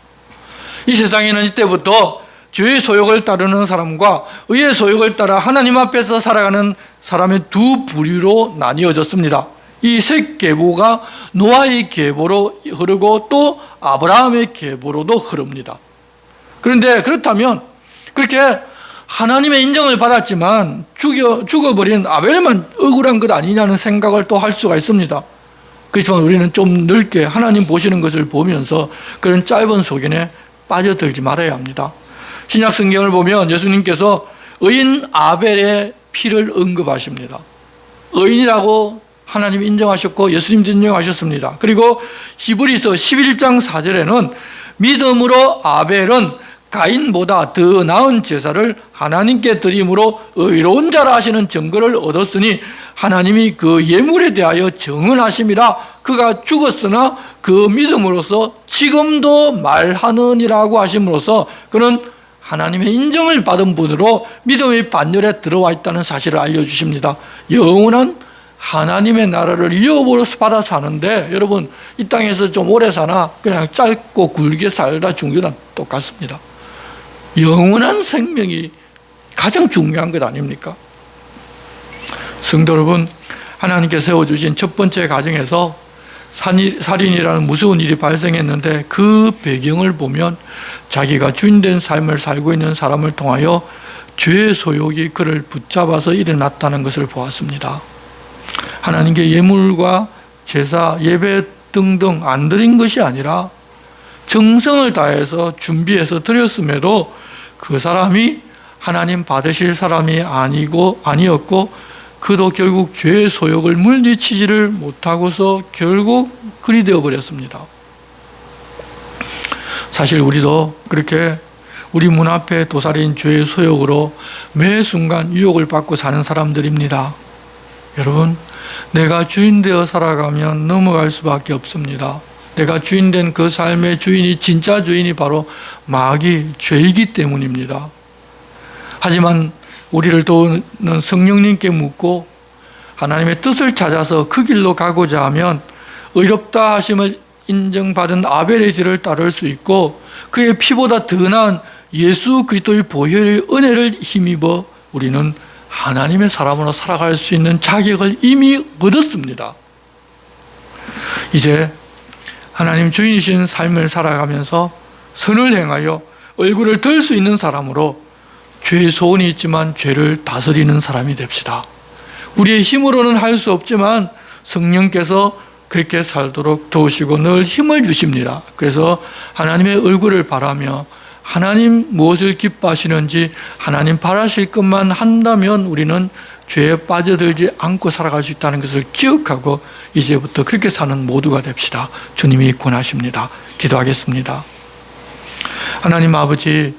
이 세상에는 이때부터 죄의 소욕을 따르는 사람과 의의 소욕을 따라 하나님 앞에서 살아가는 사람의 두 부류로 나뉘어졌습니다. 이 셋 계보가 노아의 계보로 흐르고 또 아브라함의 계보로도 흐릅니다. 그런데 그렇다면 그렇게 하나님의 인정을 받았지만 죽어버린 아벨만 억울한 것 아니냐는 생각을 또 할 수가 있습니다. 그렇지만 우리는 좀 넓게 하나님 보시는 것을 보면서 그런 짧은 소견에 빠져들지 말아야 합니다. 신약 성경을 보면 예수님께서 의인 아벨의 피를 언급하십니다. 의인이라고 하나님이 인정하셨고 예수님도 인정하셨습니다. 그리고 히브리서 11장 4절에는 믿음으로 아벨은 가인보다 더 나은 제사를 하나님께 드림으로 의로운 자라 하시는 증거를 얻었으니 하나님이 그 예물에 대하여 정언하심이라. 그가 죽었으나 그 믿음으로써 지금도 말하느니라고 하심으로써 그는 하나님의 인정을 받은 분으로 믿음의 반열에 들어와 있다는 사실을 알려주십니다. 영원한 하나님의 나라를 이어보로서 받아 사는데 여러분 이 땅에서 좀 오래 사나 그냥 짧고 굵게 살다 죽는 똑같습니다. 영원한 생명이 가장 중요한 것 아닙니까? 성도 여러분, 하나님께 세워주신 첫 번째 가정에서 살인이라는 무서운 일이 발생했는데 그 배경을 보면 자기가 주인된 삶을 살고 있는 사람을 통하여 죄의 소욕이 그를 붙잡아서 일어났다는 것을 보았습니다. 하나님께 예물과 제사, 예배 등등 안 드린 것이 아니라 정성을 다해서 준비해서 드렸음에도 그 사람이 하나님 받으실 사람이 아니었고 그도 결국 죄의 소욕을 물리치지를 못하고서 결국 그리 되어버렸습니다. 사실 우리도 그렇게 우리 문 앞에 도사리인 죄의 소욕으로 매 순간 유혹을 받고 사는 사람들입니다. 여러분, 내가 주인 되어 살아가면 넘어갈 수밖에 없습니다. 내가 주인된 그 삶의 주인이 진짜 주인이 바로 마귀, 죄이기 때문입니다. 하지만 우리를 도우는 성령님께 묻고 하나님의 뜻을 찾아서 그 길로 가고자 하면 의롭다 하심을 인정받은 아벨의 길을 따를 수 있고 그의 피보다 더 나은 예수 그리스도의 보혈의 은혜를 힘입어 우리는 하나님의 사람으로 살아갈 수 있는 자격을 이미 얻었습니다. 이제 하나님 주인이신 삶을 살아가면서 선을 행하여 얼굴을 들 수 있는 사람으로 죄의 소원이 있지만 죄를 다스리는 사람이 됩시다. 우리의 힘으로는 할 수 없지만 성령께서 그렇게 살도록 도우시고 늘 힘을 주십니다. 그래서 하나님의 얼굴을 바라며 하나님 무엇을 기뻐하시는지 하나님 바라실 것만 한다면 우리는 죄에 빠져들지 않고 살아갈 수 있다는 것을 기억하고 이제부터 그렇게 사는 모두가 됩시다. 주님이 권하십니다. 기도하겠습니다. 하나님 아버지,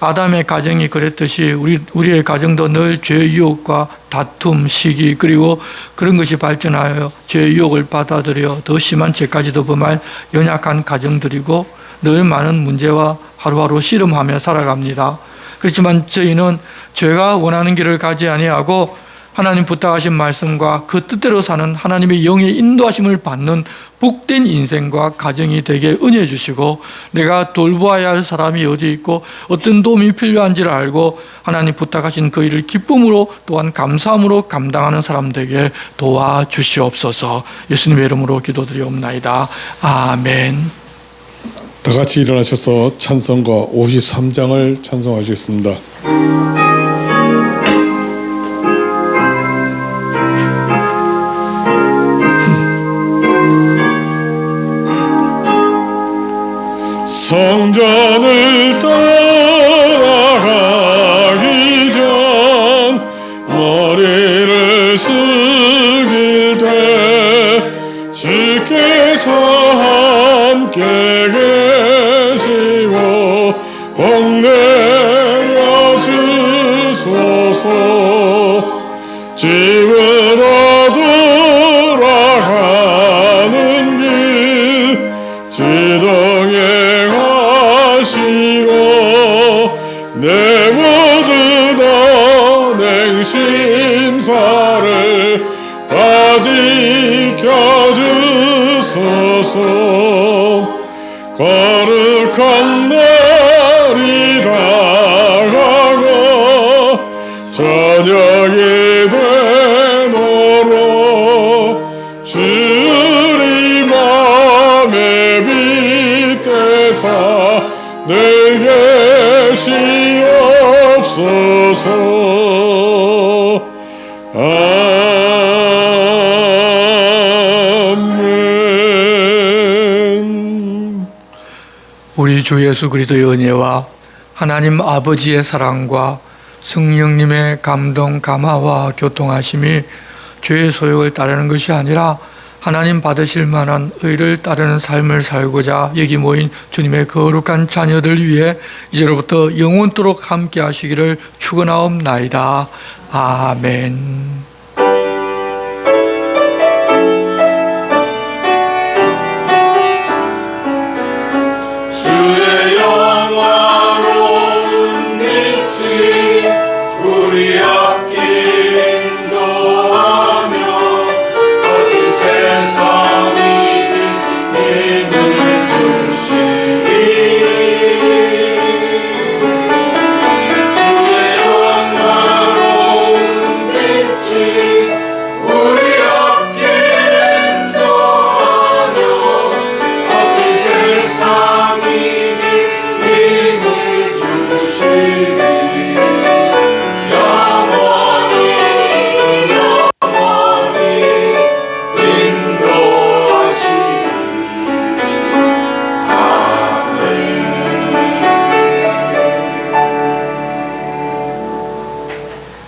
아담의 가정이 그랬듯이 우리의 가정도 늘 죄의 유혹과 다툼, 시기 그리고 그런 것이 발전하여 죄의 유혹을 받아들여 더 심한 죄까지도 범할 연약한 가정들이고 늘 많은 문제와 하루하루 씨름하며 살아갑니다. 그렇지만 저희는 죄가 원하는 길을 가지 아니하고 하나님 부탁하신 말씀과 그 뜻대로 사는 하나님의 영의 인도하심을 받는 복된 인생과 가정이 되게 은혜 주시고 내가 돌보아야 할 사람이 어디 있고 어떤 도움이 필요한지를 알고 하나님 부탁하신 그 일을 기쁨으로 또한 감사함으로 감당하는 사람 되게 도와주시옵소서. 예수님의 이름으로 기도드리옵나이다. 아멘. 다 같이 일어나셔서 찬송가 53장을 찬송하시겠습니다. 성전을 떠나가기 전 머리를 숙일 때 주께서 함께 계시고 내려 주소서. 집으로 돌아가는 길 지동에 가시고 내 모든 언행심사를 다 지켜주소서. 거룩한 날이 다가고 저녁이 되도록 주님 맘에 빗대사 늘 계시옵소서. 아멘. 우리 주 예수 그리스도의 은혜와 하나님 아버지의 사랑과 성령님의 감동, 감화와 교통하심이 죄의 소욕을 따르는 것이 아니라 하나님 받으실 만한 의를 따르는 삶을 살고자 여기 모인 주님의 거룩한 자녀들 위해 이제로부터 영원토록 함께 하시기를 축원하옵나이다. 아멘.